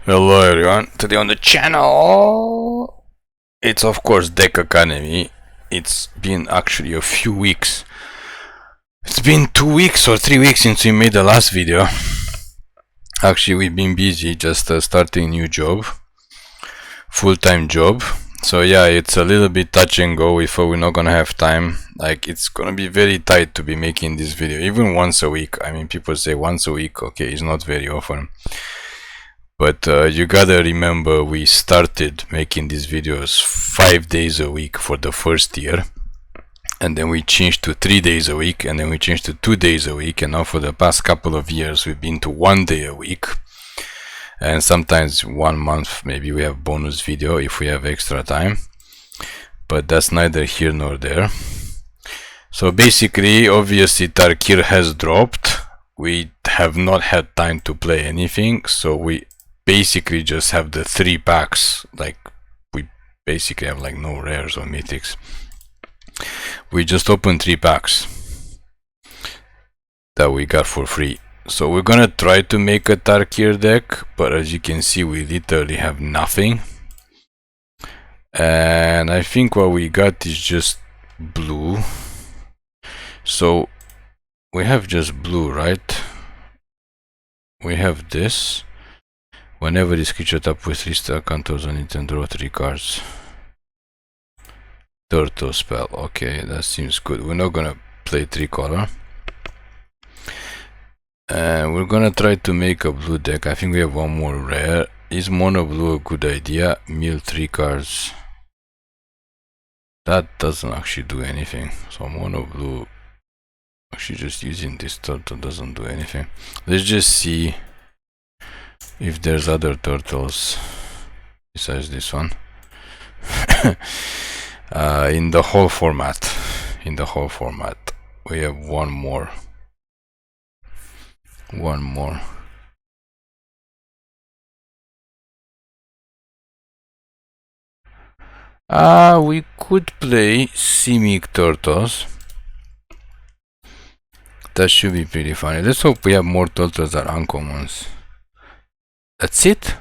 Hello everyone, today on the channel, it's of course Deck Academy. It's been actually a few weeks. It's been 2 weeks or 3 weeks since we made the last video. Actually we've been busy just starting a new job, full-time job. So yeah, it's a little bit touch and go. We thought we're not gonna have time. Like, it's gonna be very tight to be making this video, even once a week. I mean, people say once a week, okay, it's not very often. But you gotta remember, we started making these videos 5 days a week for the first year, and then we changed to 3 days a week, and then we changed to 2 days a week, and now for the past couple of years we've been to 1 day a week, and sometimes 1 month maybe we have bonus video if we have extra time, but that's neither here nor there. So basically, obviously Tarkir has dropped. We have not had time to play anything, so we basically just have the 3 packs. Like, we basically have like no rares or mythics. We just opened 3 packs that we got for free. So we're gonna try to make a Tarkir deck, but as you can see, we literally have nothing. And I think what we got is just blue. So we have just blue, right? We have this. Whenever this creature tapped with 3 star counters on it and draw 3 cards. Turtle spell, okay, that seems good. We're not gonna play 3 color. And we're gonna try to make a blue deck. I think we have 1 more rare. Is mono blue a good idea? Mill 3 cards. That doesn't actually do anything. So mono blue, actually just using this turtle doesn't do anything. Let's just see if there's other turtles besides this one. In the whole format, we have one more. We could play Simic turtles. That should be pretty funny. Let's hope we have more turtles that are uncommons. That's it.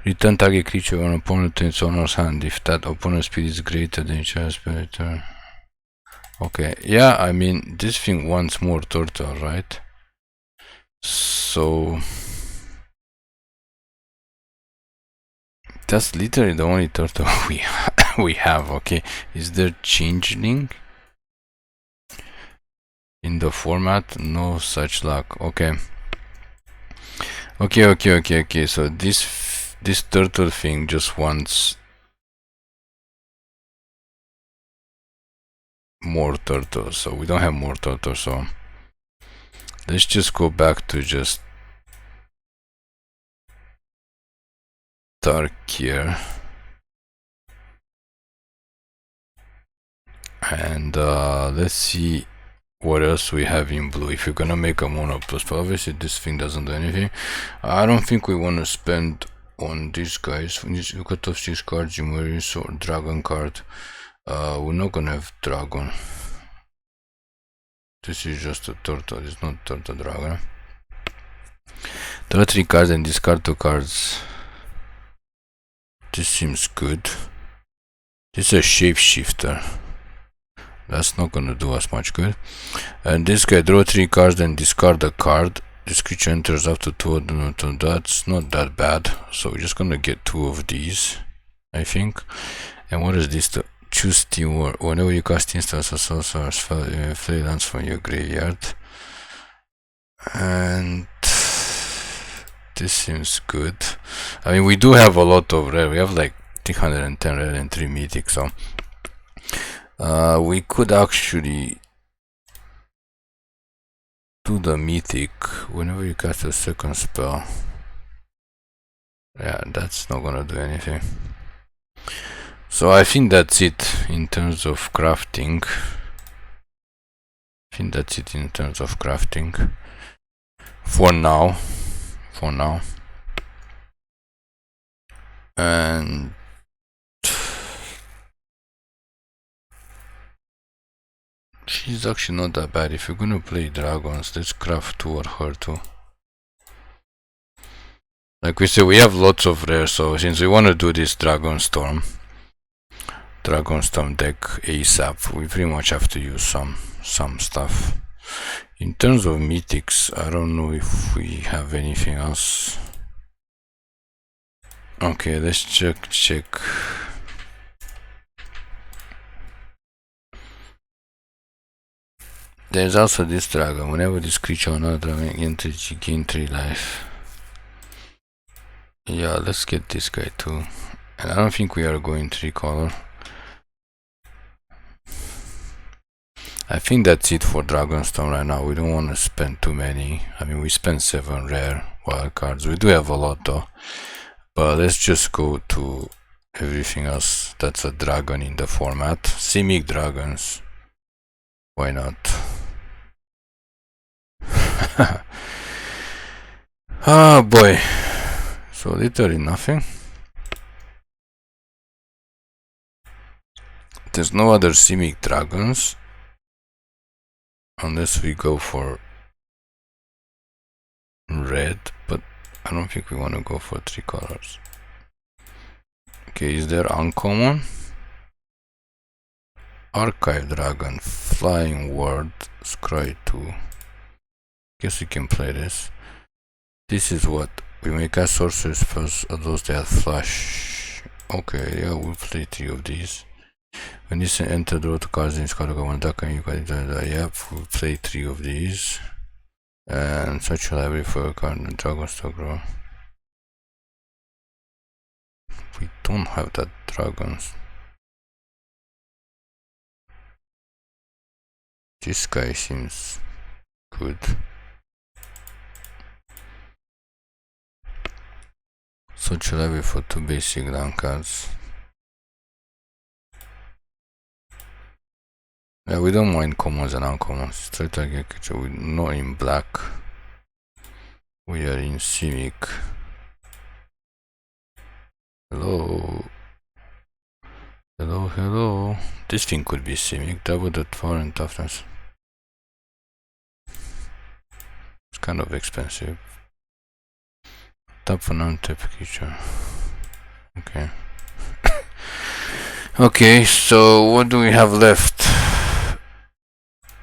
Return target creature on opponent to its owner's hand if that opponent's speed is greater than each other's predator. Okay, yeah, I mean, this thing wants more turtle, right? So that's literally the only turtle we have. Okay, is there changeling in the format? No such luck. Okay. So this turtle thing just wants more turtles, so we don't have more turtles, so let's just go back to just Tarkir. And let's see what else we have in blue. If you're gonna make a mono plus, but obviously this thing doesn't do anything. I don't think we want to spend on these guys. We need to cut off 6 cards, Jimmerys or dragon card. We're not gonna have dragon. This is just a turtle, it's not turtle dragon. Draw 3 cards and discard 2 cards. This seems good. This is a shapeshifter. That's not gonna do us much good. And this guy, draw 3 cards and discard a card. This creature enters after 2 of them. That's not that bad. So we're just gonna get 2 of these, I think. And what is this? Choose teamwork. Whenever you cast instants or sorcerers, play lands from your graveyard. And this seems good. I mean, we do have a lot of rare. We have like 310 rare and 3 mythic, so we could actually do the mythic whenever you cast a second spell. Yeah, that's not gonna do anything. So I think that's it in terms of crafting. For now. And she's actually not that bad. If you're gonna play dragons, let's craft 2 or her too. Like we said, we have lots of rare, so since we want to do this Dragonstorm deck ASAP, we pretty much have to use some stuff. In terms of mythics, I don't know if we have anything else. Okay, let's check. There's also this dragon. Whenever this creature or another dragon enters, you gain 3 life. Yeah, let's get this guy too. And I don't think we are going 3 color. I think that's it for Dragonstorm right now. We don't want to spend too many. I mean, we spent 7 rare wild cards. We do have a lot though. But let's just go to everything else that's a dragon in the format. Simic dragons. Why not? Oh boy. So literally nothing. There's no other Simic dragons. Unless we go for red, but I don't think we want to go for 3 colors. Okay, is there uncommon? Archive Dragon, Flying Word, Scry 2. Guess we can play this. This is what we may cast sorcerers first, those that flash. Okay, yeah, we'll play 3 of these. When this enter draw 2 cards in this card, one deck and you can yep, we'll play 3 of these. And search your library for a card in Dragonstock draw. We don't have that dragons. This guy seems good. Search your library for 2 basic land cards. Yeah, we don't mind commons and uncommons. Straight target creature. We're not in black. We are in Simic. Hello. Hello. This thing could be Simic. Double the power and toughness. It's kind of expensive. Tap for non-tap creature. Okay. Okay, so what do we have left?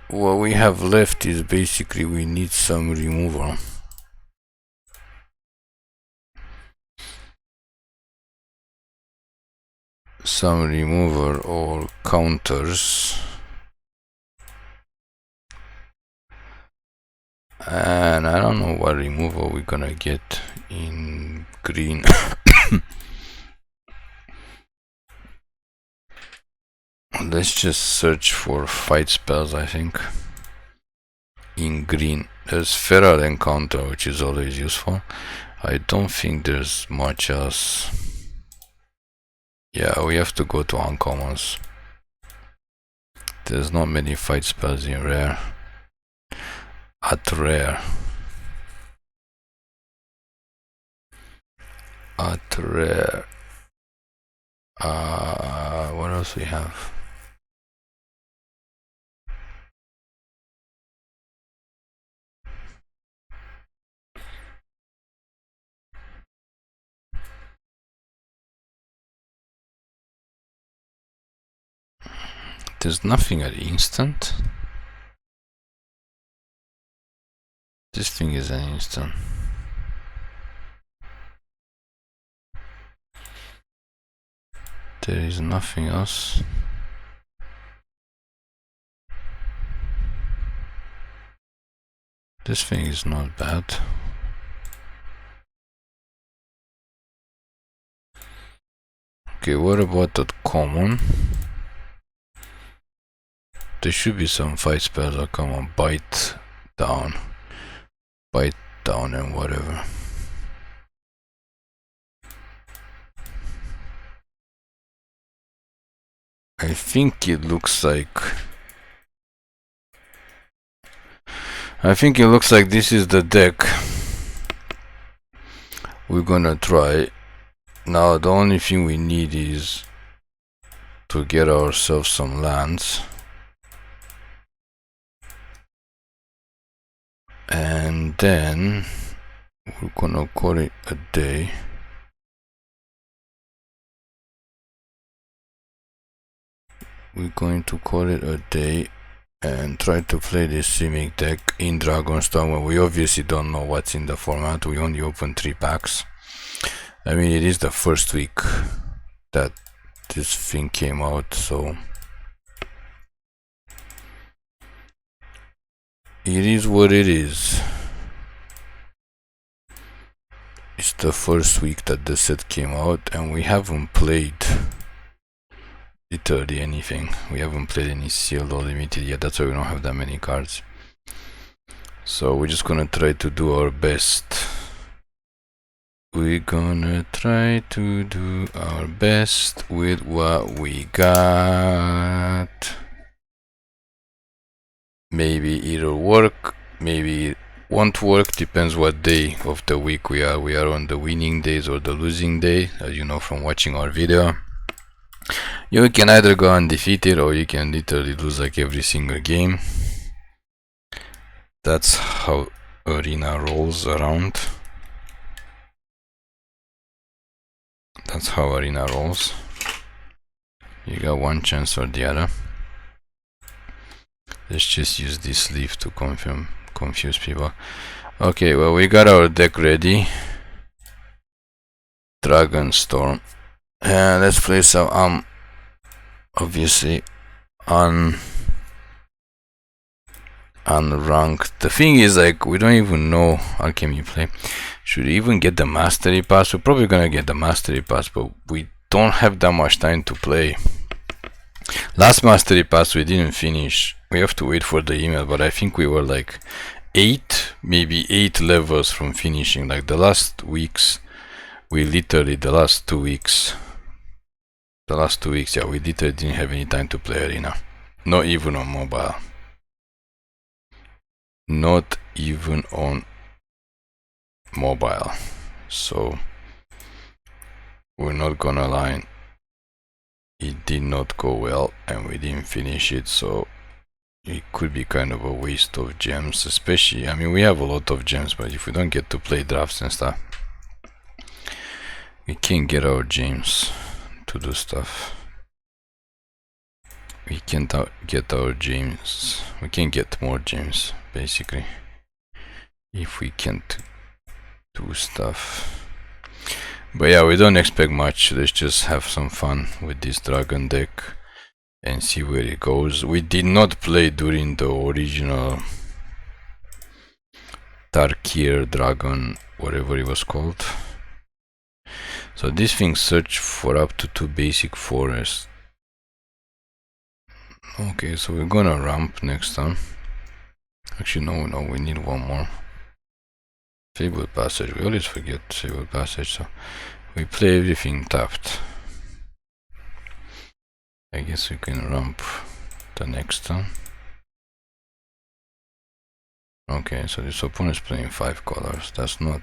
What we have left is basically we need some removal. Some remover or counters. And I don't know what removal we're gonna get in green. Let's just search for fight spells, I think. In green. There's Feral Encounter, which is always useful. I don't think there's much else. Yeah, we have to go to uncommons. There's not many fight spells in rare. At rare. What else we have? There's nothing at instant. This thing is an instant. There is nothing else. This thing is not bad. Okay, what about that common? There should be some fight spells that come on, bite down and whatever. I think it looks like this is the deck we're gonna try. Now the only thing we need is to get ourselves some lands. And then We're gonna call it a day. We're going to call it a day and try to play this Simic deck in Dragonstom. Well, we obviously don't know what's in the format. We only opened 3 packs. I mean, it is the first week that this thing came out, so it is what it is. It's the first week that the set came out, and we haven't played literally anything. We haven't played any sealed or limited yet. That's why we don't have that many cards. So we're just gonna try to do our best. We're gonna try to do our best with what we got. Maybe it'll work, maybe it won't work, depends what day of the week we are. We are on the winning days or the losing day, as you know from watching our video. You can either go undefeated or you can literally lose like every single game. That's how Arena rolls around. That's how Arena rolls. You got one chance or the other. Let's just use this leaf to confuse people. Okay, well, we got our deck ready. Dragonstorm. And let's play some obviously unranked. The thing is, like, we don't even know alchemy play. Should we even get the mastery pass? We're probably gonna get the mastery pass, but we don't have that much time to play. Last mastery pass we didn't finish. We have to wait for the email, but I think we were like 8, maybe 8 levels from finishing. Like the last weeks, we literally, the last 2 weeks, yeah, we literally didn't have any time to play Arena. Not even on mobile. Not even on mobile. So we're not gonna lie, it did not go well and we didn't finish it, so it could be kind of a waste of gems. Especially, I mean, we have a lot of gems, but if we don't get to play drafts and stuff, we can't get our gems to do stuff. We can't get our gems. We can get more gems basically if we can't do stuff. But yeah, we don't expect much. Let's just have some fun with this dragon deck and see where it goes. We did not play during the original Tarkir dragon, whatever it was called. So this thing search for up to 2 basic forests. Okay, so we're gonna ramp next time. Actually, no, we need one more. Fabled Passage, we always forget Fabled Passage, so we play everything tapped. I guess we can ramp the next time. Okay, so this opponent is playing 5 colors. That's not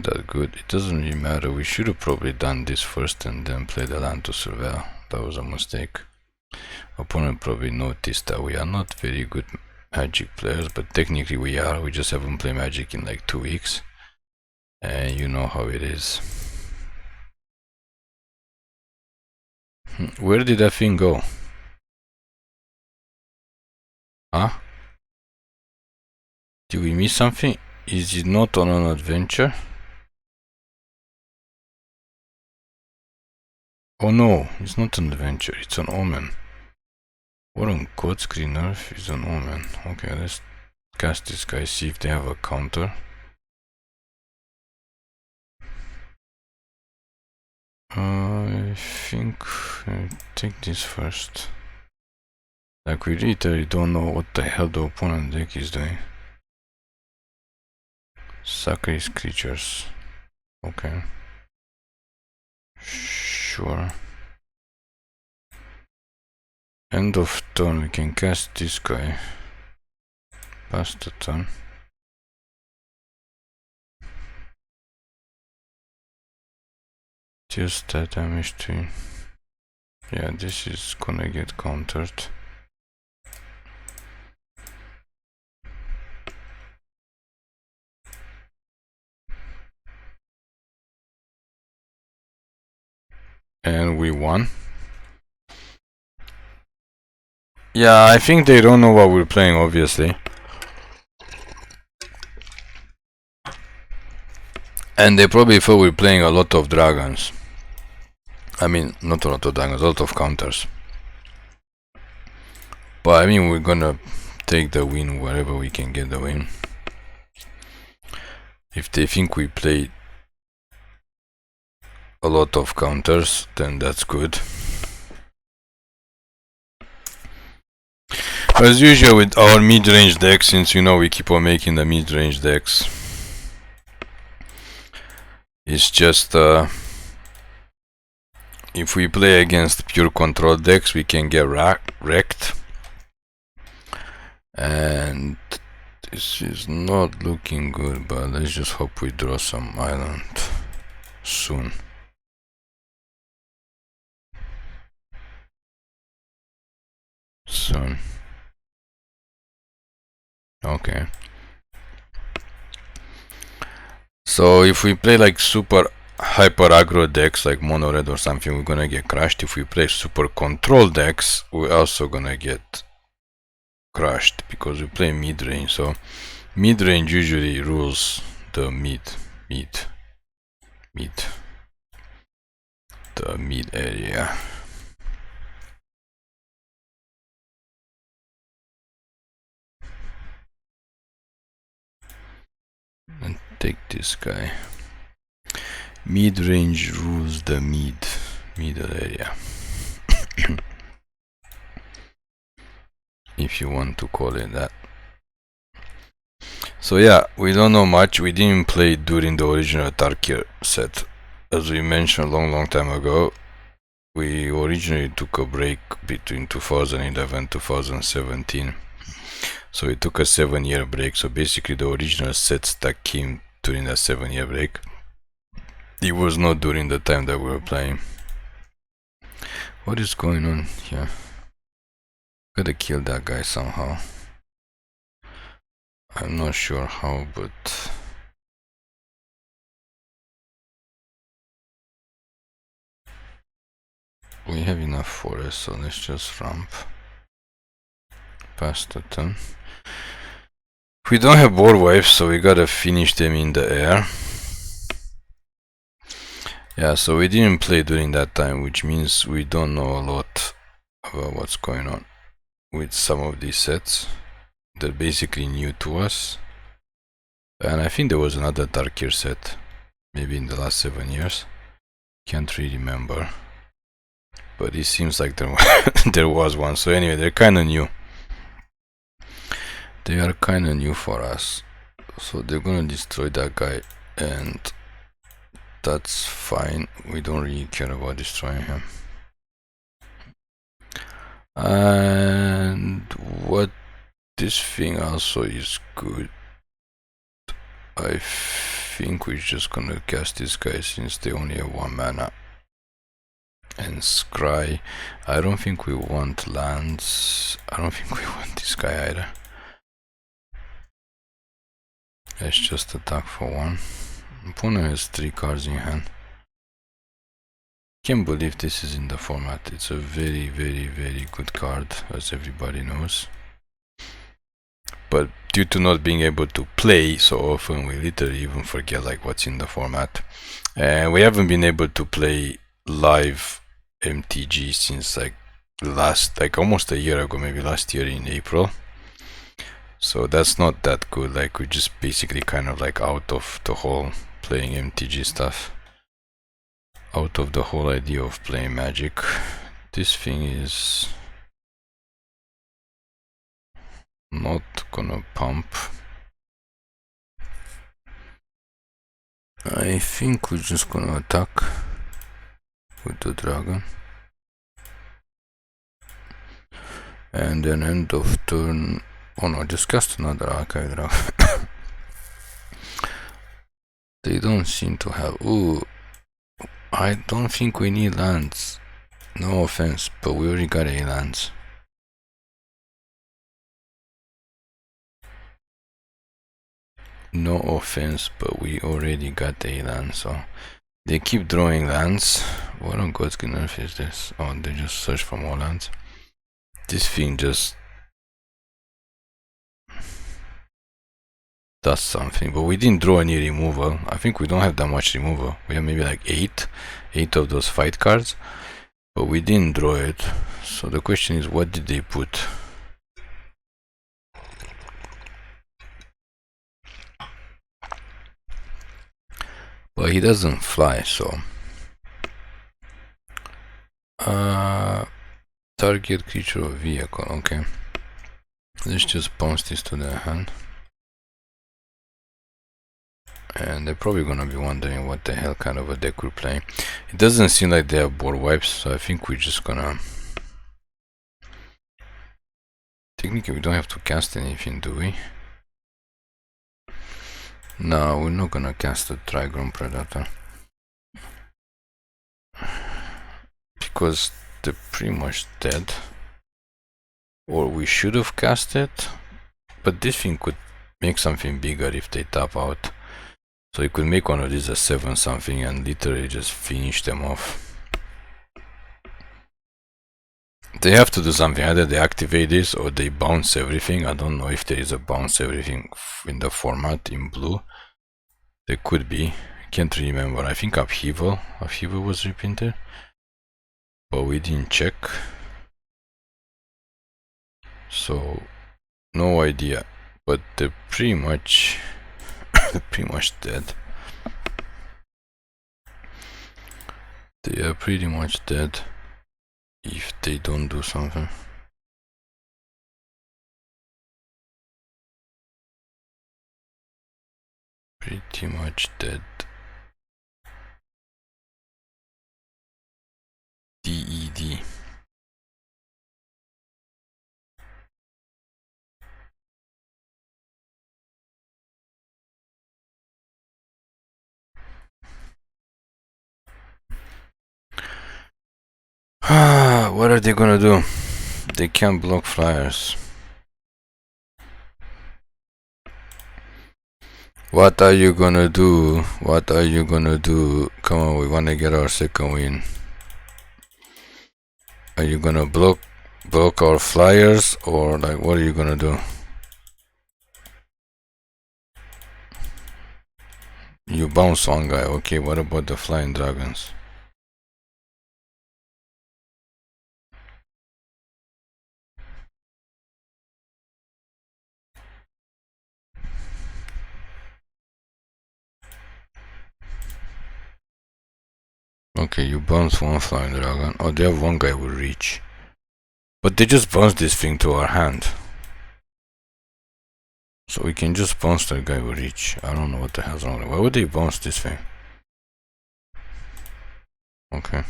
that good. It doesn't really matter. We should have probably done this first and then play the land to surveil. That was a mistake. Opponent probably noticed that we are not very good Magic players, but technically we are. We just haven't played Magic in like 2 weeks. And you know how it is. Where did that thing go? Huh? Did we miss something? Is it not on an adventure? Oh no, it's not an adventure, it's an omen. What on Code Screen Earth is an omen. Okay, let's cast this guy, see if they have a counter. I think I'll take this first. Like, we literally don't know what the hell the opponent deck is doing. Sacrifice creatures. Okay. Sure. End of turn, we can cast this guy. Pass the turn. Just that damage to him. Yeah, this is gonna get countered. and we won. Yeah, I think they don't know what we're playing, obviously. And they probably thought we're playing a lot of dragons. I mean, not a lot of dragons, a lot of counters. But I mean, we're gonna take the win wherever we can get the win. If they think we play a lot of counters, then that's good. As usual with our mid-range decks, since you know we keep on making the mid-range decks, it's just if we play against pure control decks, we can get wrecked. And this is not looking good, but let's just hope we draw some island soon. Okay. So if we play like super hyper aggro decks like mono red or something, we're gonna get crushed. If we play super control decks, we're also gonna get crushed because we play mid range. So mid range usually rules the mid area. And take this guy. Mid range rules the middle area. If you want to call it that. So yeah, we don't know much. We didn't play during the original Tarkir set. As we mentioned long time ago, we originally took a break between 2011 2017. So we took a 7-year break. So basically the original sets that came during that 7-year break, it was not during the time that we were playing. What is going on here? Gotta kill that guy somehow. I'm not sure how, but we have enough forest, so let's just ramp past the turn. We don't have board waves, so we gotta finish them in the air. Yeah, so we didn't play during that time, which means we don't know a lot about what's going on with some of these sets. They're basically new to us. And I think there was another Tarkir set, maybe in the last 7 years. Can't really remember. But it seems like there was one. So anyway, they're kinda new. They are kinda new for us. So they're gonna destroy that guy, and that's fine. We don't really care about destroying him. And what this thing also is good. I think we're just gonna cast this guy since they only have 1 mana. And scry. I don't think we want lands. I don't think we want this guy either. Let's just attack for 1. Opponent has 3 cards in hand. Can't believe this is in the format. It's a very good card, as everybody knows. But due to not being able to play so often, we literally even forget like what's in the format. And we haven't been able to play live MTG since like almost a year ago, maybe last year in April. So that's not that good. Like we're just basically kind of like out of the whole playing MTG stuff. Out of the whole idea of playing Magic. This thing is not gonna pump. I think we're just gonna attack with the dragon. And then end of turn. Oh no, just cast another archive dragon. They don't seem to have. Ooh, I don't think we need lands. No offense, but we already got a lands. No offense, but we already got a land, so They keep drawing lands. What on God's green earth is this? Oh, they just search for more lands. This thing just does something, but we didn't draw any removal. I think we don't have that much removal. We have maybe like 8 of those fight cards, but we didn't draw it. So the question is, what did they put? But he doesn't fly, so target creature or vehicle. Okay, let's just bounce this to their hand. And they're probably gonna be wondering what the hell kind of a deck we're playing. It doesn't seem like they have board wipes, so I think we're just gonna... Technically we don't have to cast anything, do we? No, we're not gonna cast a Trygon Predator. Because they're pretty much dead. Or we should have cast it. But this thing could make something bigger if they tap out. So you could make one of these a 7 something and literally just finish them off. They have to do something, either they activate this or they bounce everything. I don't know if there is a bounce everything in the format in blue. There could be, can't remember. I think Upheaval was reprinted, but we didn't check. So no idea, but they're pretty much dead. They are pretty much dead if they don't do something. Pretty much dead. DED. What are they gonna do? They can't block flyers. What are you gonna do? What are you gonna do? Come on, we wanna get our second win. Are you gonna block our flyers, or like what are you gonna do? You bounce one guy, okay, what about the flying dragons? Okay, you bounce one flying dragon. Oh, they have one guy with reach. But they just bounce this thing to our hand. So we can just bounce that guy with reach. I don't know what the hell's wrong with it. Why would they bounce this thing? Okay.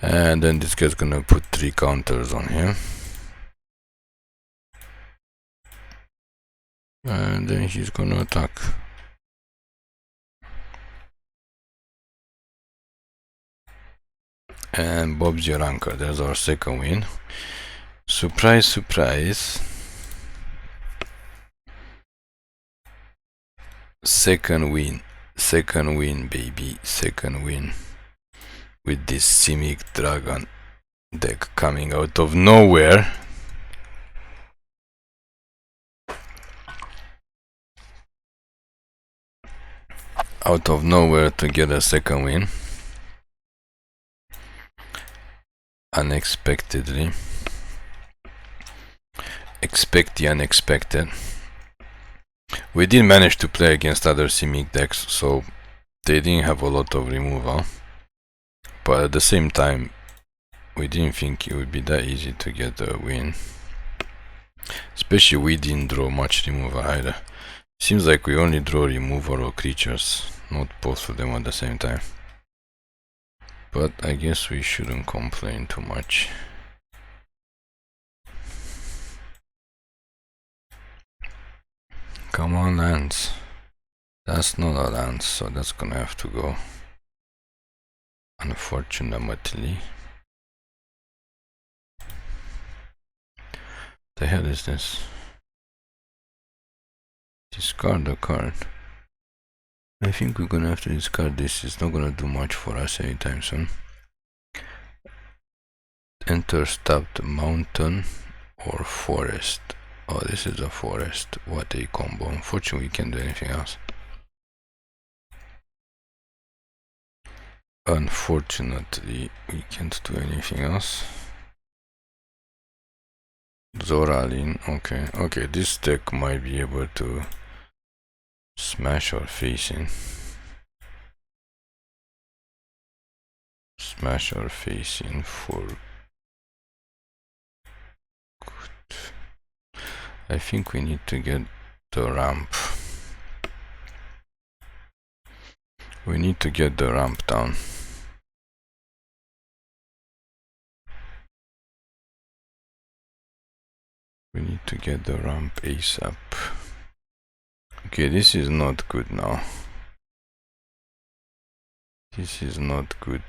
And then this guy's gonna put 3 counters on here. And then he's gonna attack. And Bob's your anchor. There's our second win. Surprise, surprise. Second win, baby, second win. With this Simic Dragon deck coming out of nowhere. Out of nowhere to get a second win. Unexpectedly. Expect the unexpected. We did manage to play against other Simic decks, so they didn't have a lot of removal. But at the same time, we didn't think it would be that easy to get a win. Especially we didn't draw much removal either. Seems like we only draw removal or creatures, not both of them at the same time. But I guess we shouldn't complain too much. Come on, lands. That's not a land, so that's gonna have to go. Unfortunately. The hell is this? Discard a card. I think we're gonna have to discard this. It's not gonna do much for us anytime soon. Enter tapped mountain or forest. Oh, this is a forest. What a combo. Unfortunately, we can't do anything else. Unfortunately, we can't do anything else. Zoralin, okay. Okay, this deck might be able to smash our face in. Smash our face in for good. I think we need to get the ramp. We need to get the ramp down. We need to get the ramp ASAP. Okay, this is not good now. This is not good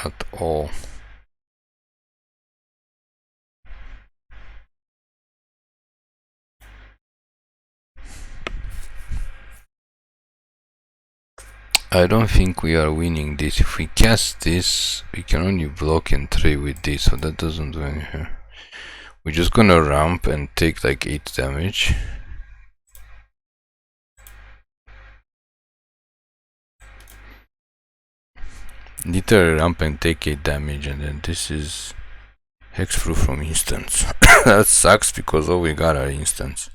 at all. I don't think we are winning this. If we cast this, we can only block and trade with this, so that doesn't do anything. We're just gonna ramp and take like 8 damage. Literally ramp and take 8 damage, and then this is hexproof from instants. That sucks because all we got are instants.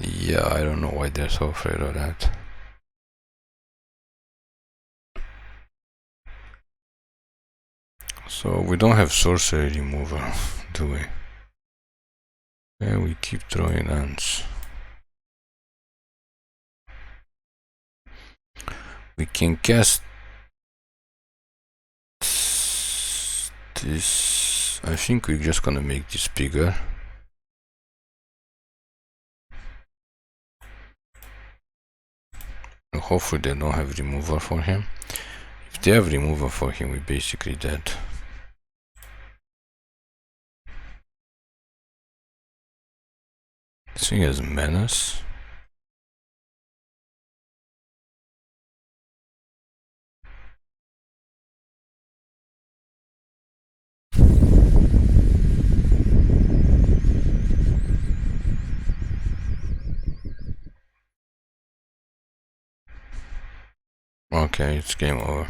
Yeah, I don't know why they're so afraid of that. So we don't have sorcery removal, do we? Yeah, we keep throwing lands. We can cast this. I think we're just gonna make this bigger. Hopefully they don't have removal for him. If they have removal for him, we're basically dead. This thing has menace. Okay, it's game over.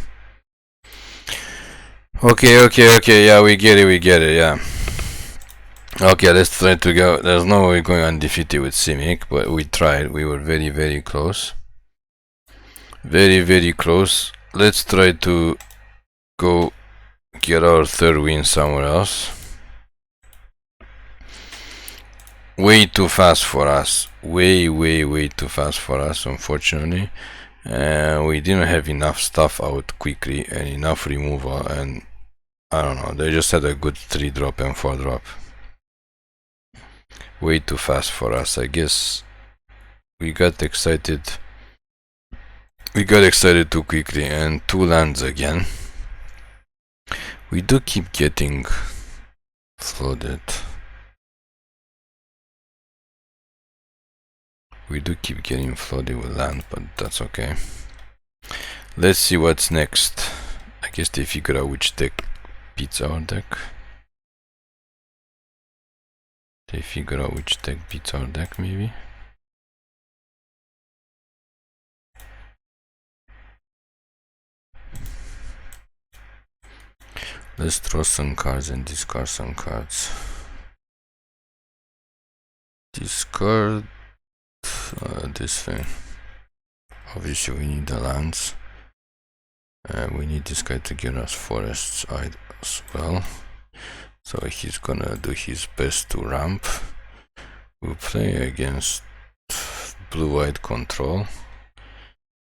Okay, yeah, we get it, yeah. Okay, let's try to go. There's no way going undefeated with Simic, but we tried. We were very close. Very close. Let's try to go get our third win somewhere else. Way too fast for us. Way too fast for us, unfortunately. We didn't have enough stuff out quickly and enough removal, and I don't know, they just had a good 3-drop and 4-drop. Way too fast for us. I guess we got excited. We got excited too quickly, and 2 lands again. We do keep getting flooded. We do keep getting flooded with land, but that's okay. Let's see what's next. I guess they figure out which deck beats our deck. They figure out which deck beats our deck, maybe. Let's draw some cards and discard some cards. Discard this thing. Obviously we need the lands. We need this guy to give us forests as well. So he's gonna do his best to ramp. We'll play against blue-white control,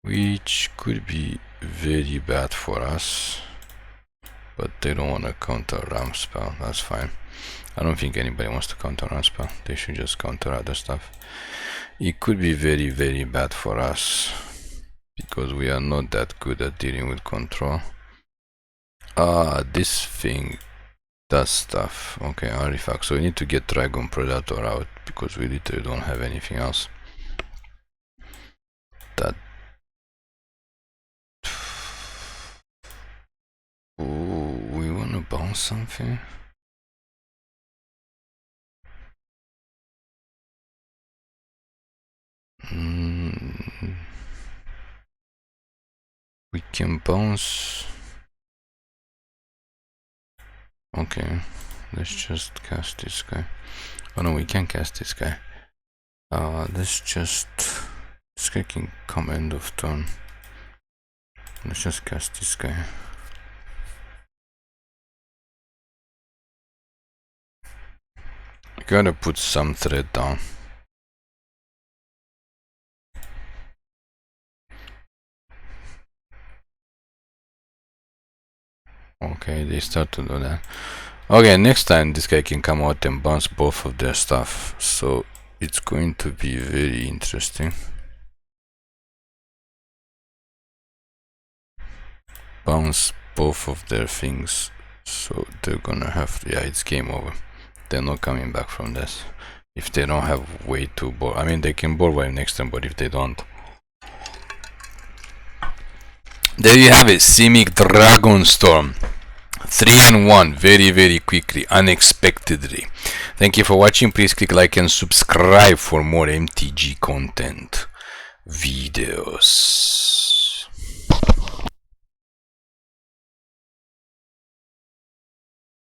which could be very bad for us. But they don't want to counter ramp spell, that's fine. I don't think anybody wants to counter ramp spell. They should just counter other stuff. It could be very bad for us, because we are not that good at dealing with control. This thing does stuff. Okay, artifact. So we need to get Trygon Predator out because we literally don't have anything else. That. Ooh, we wanna bounce something. We can bounce. Okay, let's just cast this guy. Oh no, we can cast this guy. Let's just. This guy can come end of turn. Let's just cast this guy. Gotta put some threat down. Okay, they start to do that. Okay, next time this guy can come out and bounce both of their stuff. So it's going to be very interesting. Bounce both of their things. So they're gonna have to, yeah, it's game over. They're not coming back from this. If they don't have way to board, I mean they can board wipe next time, but if they don't. There you have it, Simic Dragonstorm. 3-1, very quickly, unexpectedly. Thank you for watching. Please click like and subscribe for more MTG content videos.